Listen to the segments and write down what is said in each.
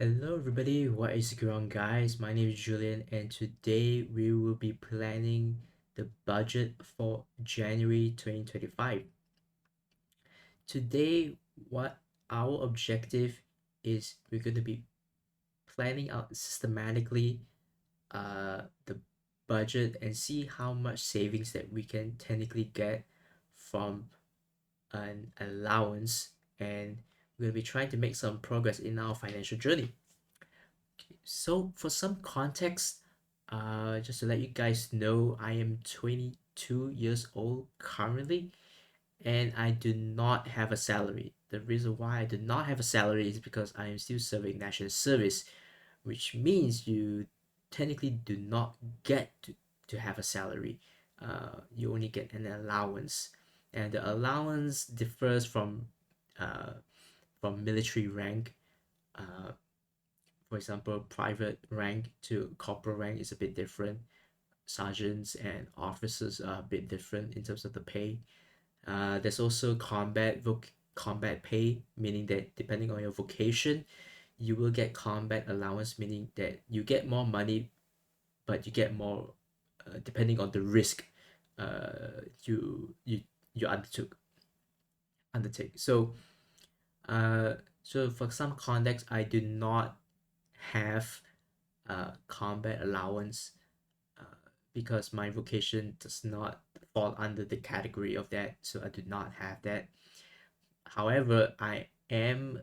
Hello everybody, what is going on guys? My name is Julian and today we will be planning the budget for January 2025. Today, what our objective is we're going to be planning out systematically the budget and see how much savings that we can technically get from an allowance, and we're going to be trying to make some progress in our financial journey. So for some context, just to let you guys know, I am 22 years old currently, and I do not have a salary. The reason why I do not have a salary is because I am still serving national service, which means you technically do not get to have a salary. You only get an allowance, and the allowance differs from military rank. Uh, for example, private rank to corporal rank is a bit different. Sergeants and officers are a bit different in terms of the pay. There's also combat pay, meaning that depending on your vocation, you will get combat allowance, meaning that you get more money, but you get more depending on the risk you undertake. So for some context, I do not have combat allowance uh, because my vocation does not fall under the category of that, so I do not have that. However, I am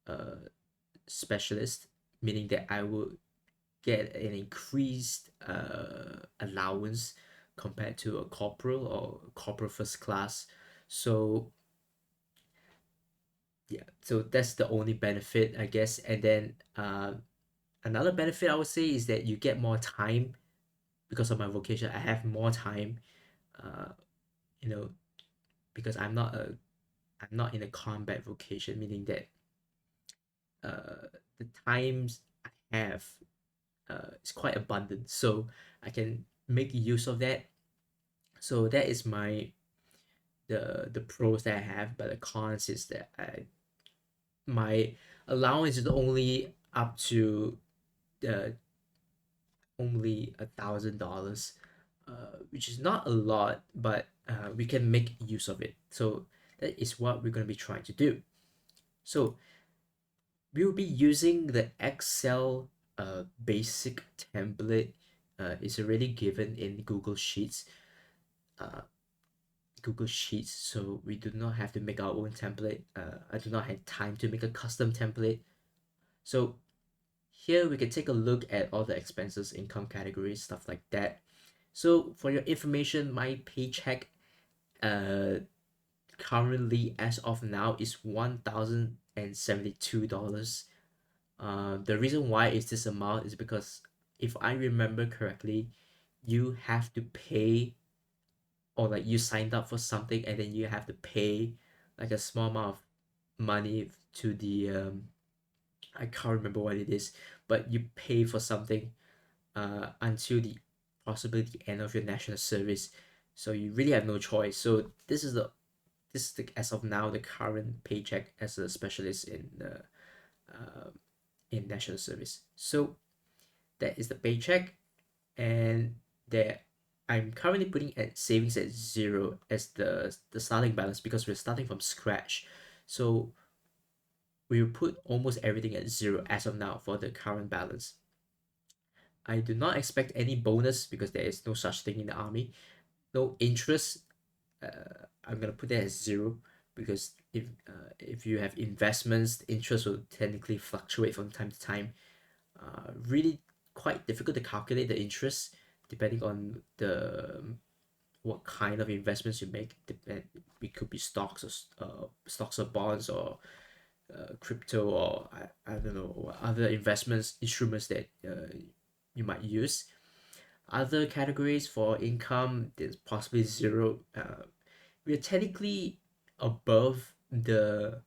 a specialist, meaning that I will get an increased allowance compared to a corporal or corporal first class. So yeah, so that's the only benefit, I guess. And then another benefit I would say is that you get more time because of my vocation. I have more time, uh, you know, because I'm not in a combat vocation, meaning that the times I have is quite abundant, so I can make use of that. So that is the pros that I have, but the cons is that my allowance is only up to uh, only $1,000, which is not a lot, but we can make use of it. So that is what we're going to be trying to do. So we will be using the Excel basic template. Is already given in uh, Google Sheets, so we do not have to make our own template. I do not have time to make a custom template. So here we can take a look at all the expenses, income categories, stuff like that. So for your information, my paycheck uh currently as of now is $1,072. The reason why is this amount is because if I remember correctly, you have to pay, or like you signed up for something and then you have to pay like a small amount of money to the I can't remember what it is, but you pay for something until the possibly the end of your national service. So you really have no choice. So this is the, as of now, the current paycheck as a specialist uh, in national service. So that is the paycheck, and there I'm currently putting at savings at zero as the starting balance because we're starting from scratch. So we will put almost everything at zero as of now for the current balance. I do not expect any bonus because there is no such thing in the army. No interest. I'm gonna put that as zero because if you have investments, the interest will technically fluctuate from time to time. Really quite difficult to calculate the interest depending on the what kind of investments you make. It could be stocks or bonds or crypto, or I don't know what other investments instruments that you might use. Other categories for income, there's possibly zero. We're technically above the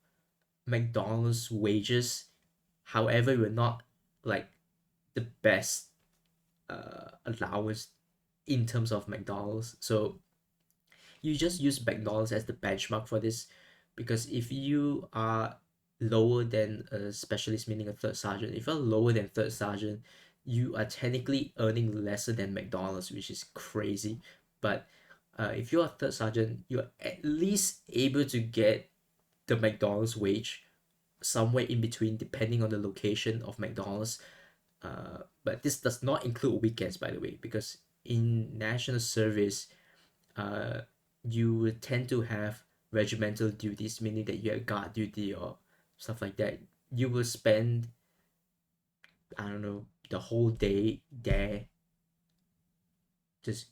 McDonald's wages. However, we're not like the best allowance in terms of McDonald's. So you just use McDonald's as the benchmark for this, because if you are lower than a specialist, meaning a third sergeant, if you're lower than third sergeant, you are technically earning lesser than McDonald's, which is crazy. But if you're a third sergeant, you're at least able to get the McDonald's wage somewhere in between, depending on the location of McDonald's. But this does not include weekends, by the way, because in national service, uh, you would tend to have regimental duties, meaning that you have guard duty or stuff like that. You will spend, I don't know, the whole day there, just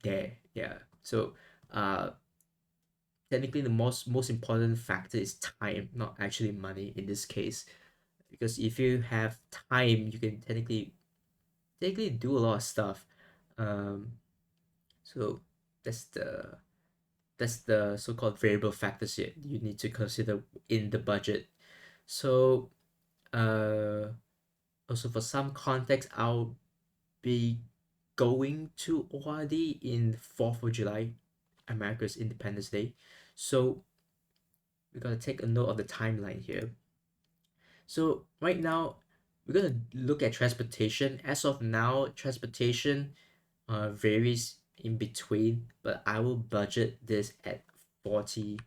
there. Yeah. So, uh, technically, the most important factor is time, not actually money in this case. Because if you have time, you can technically do a lot of stuff. Um, so that's the so-called variable factors here you need to consider in the budget. So uh, also for some context, I'll be going to ORD in 4th of July, America's Independence Day. So we gotta take a note of the timeline here. So right now, we're gonna look at transportation. As of now, transportation varies in between, but I will budget this at $40.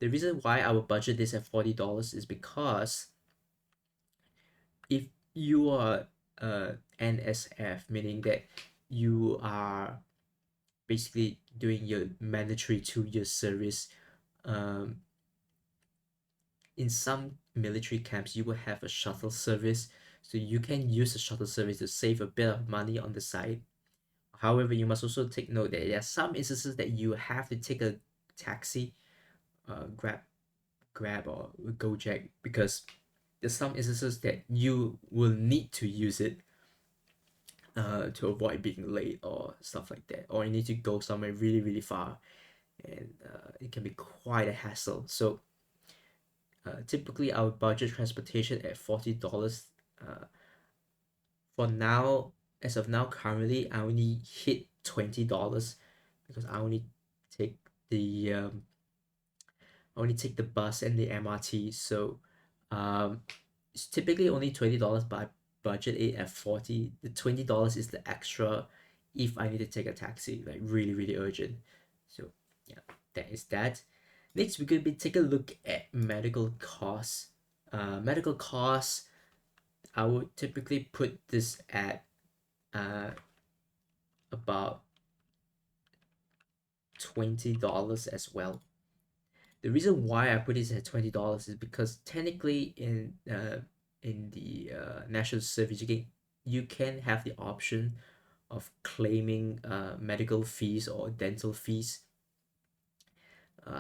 The reason why I will budget this at $40 is because if you are NSF, meaning that you are basically doing your mandatory 2 year service, um, in some military camps you will have a shuttle service, so you can use the shuttle service to save a bit of money on the side. However, you must also take note that there are some instances that you have to take a taxi, grab or Gojek, because there's some instances that you will need to use it to avoid being late or stuff like that, or you need to go somewhere really really far, and it can be quite a hassle. So typically I would budget transportation at $40. uh, for now, as of now, currently I only hit $20 because take the um, I only take the bus and the MRT. So um, it's typically only $20, but I budget it at 40. The $20 is the extra if I need to take a taxi, like really, really urgent. So yeah, that is that. Next, we're gonna be take a look at medical costs. Medical costs, I would typically put this at uh, about $20 as well. The reason why I put this at $20 is because technically in the national service you can have the option of claiming medical fees or dental fees.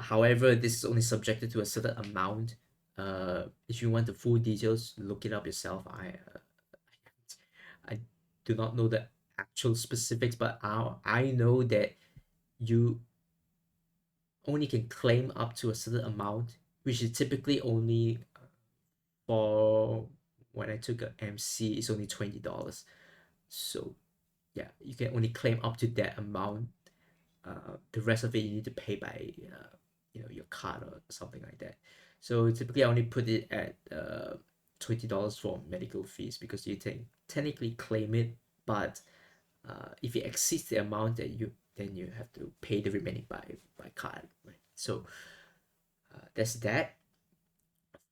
However, this is only subjected to a certain amount. If you want the full details, look it up yourself. I do not know the actual specifics, but I know that you only can claim up to a certain amount, which is typically only for when I took a MC, it's only $20. So yeah, you can only claim up to that amount. The rest of it you need to pay by your card or something like that. So typically I only put it at $20 for medical fees because you can technically claim it, but if it exceeds the amount that then you have to pay the remaining by card, right? So that's that.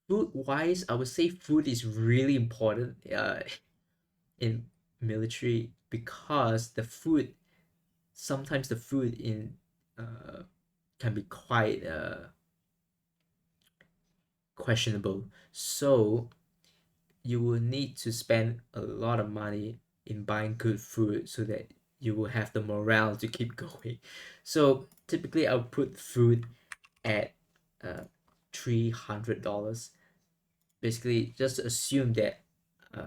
Food wise, I would say food is really important in military because sometimes the food in uh, can be quite questionable. So you will need to spend a lot of money in buying good food so that you will have the morale to keep going. So typically I'll put food at $300. Basically, just assume that I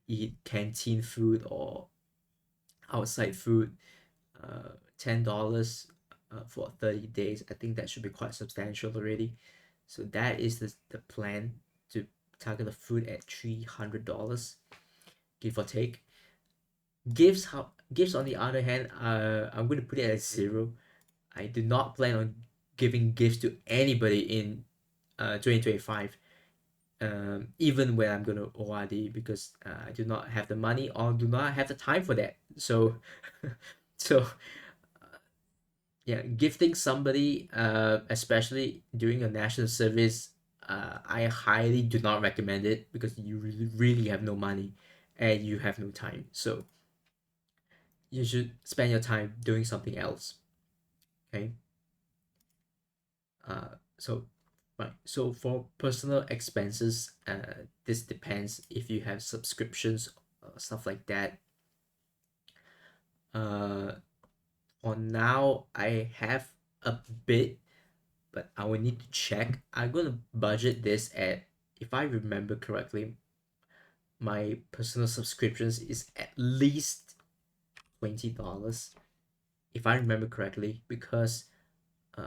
eat canteen food or outside food, $10 for 30 days. I think that should be quite substantial already. So that is the plan, to target the food at $300, give or take. Gifts on the other hand, I'm going to put it at zero. I do not plan on giving gifts to anybody in 2025, even when I'm gonna ORD, because I do not have the money or do not have the time for that. So so yeah, gifting somebody, especially during a national service, I highly do not recommend it, because you really have no money and you have no time. So you should spend your time doing something else. Okay. So right. So for personal expenses, this depends if you have subscriptions, stuff like that. Uh, for now, I have a bit, but I will need to check. I'm gonna budget this at, if I remember correctly, my personal subscriptions is at least $20, if I remember correctly, because if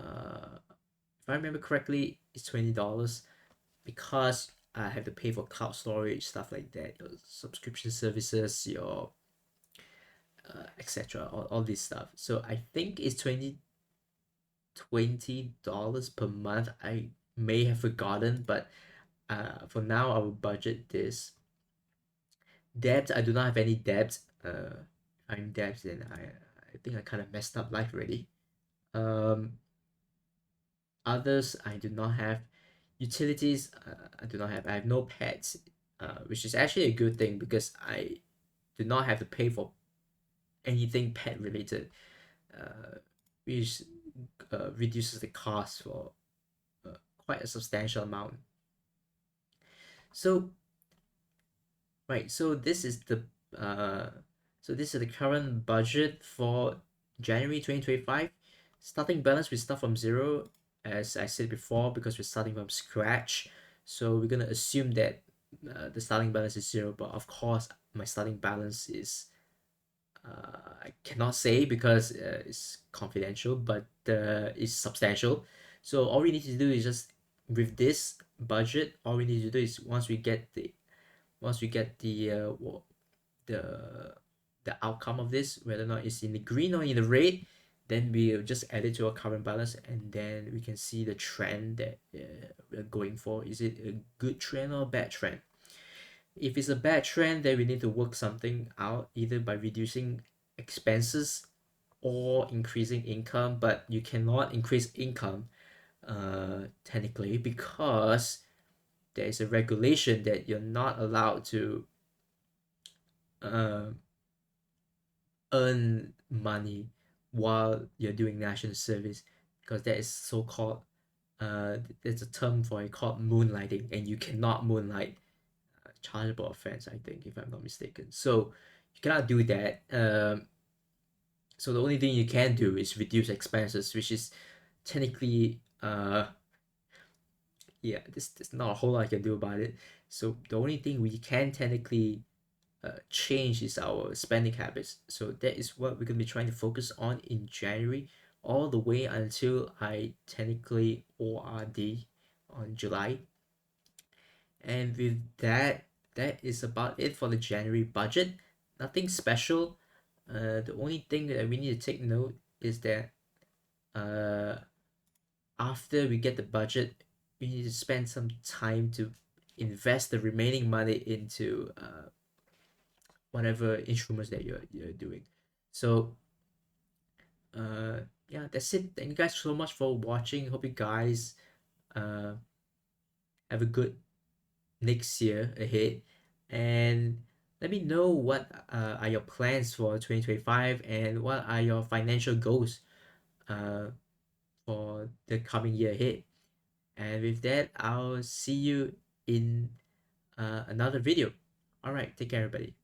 I remember correctly, it's $20, because I have to pay for cloud storage, stuff like that, your subscription services, your etc. All this stuff. So I think it's $20 per month. I may have forgotten, but for now I will budget this. Debt, I do not have any debt. I'm in debt, and I think I kind of messed up life already. Um, Others I do not have. Utilities, I do not have. I have no pets, which is actually a good thing, because I do not have to pay for anything pet related, uh, which reduces the cost for quite a substantial amount. So right, uh, this is the current budget for January 2025. Starting balance, we start from zero, as I said before, because we're starting from scratch. So we're gonna assume that the starting balance is zero, but of course my starting balance is, I cannot say, because it's confidential, but it's substantial. So all we need to do is just, with this budget, all we need to do is, once we get the the outcome of this, whether or not it's in the green or in the red, then we'll just add it to our current balance, and then we can see the trend that we're going for. Is it a good trend or a bad trend? If it's a bad trend, then we need to work something out, either by reducing expenses or increasing income. But you cannot increase income, technically, because there is a regulation that you're not allowed to uh, earn money while you're doing national service, because that is so called, there's a term for it called moonlighting, and you cannot moonlight, chargeable offense, I think, if I'm not mistaken. So you cannot do that. So the only thing you can do is reduce expenses, which is technically, yeah, there's not a whole lot I can do about it. So the only thing we can technically change is our spending habits. So that is what we're gonna be trying to focus on in January, all the way until I technically ORD on July. And with that, that is about it for the January budget. Nothing special. The only thing that we need to take note is that uh, after we get the budget, we need to spend some time to invest the remaining money into whatever instruments that you're doing. So yeah, that's it. Thank you guys so much for watching. Hope you guys uh have a good next year ahead, and let me know what are your plans for 2025, and what are your financial goals uh for the coming year ahead. And with that, I'll see you in another video. All right, take care, everybody.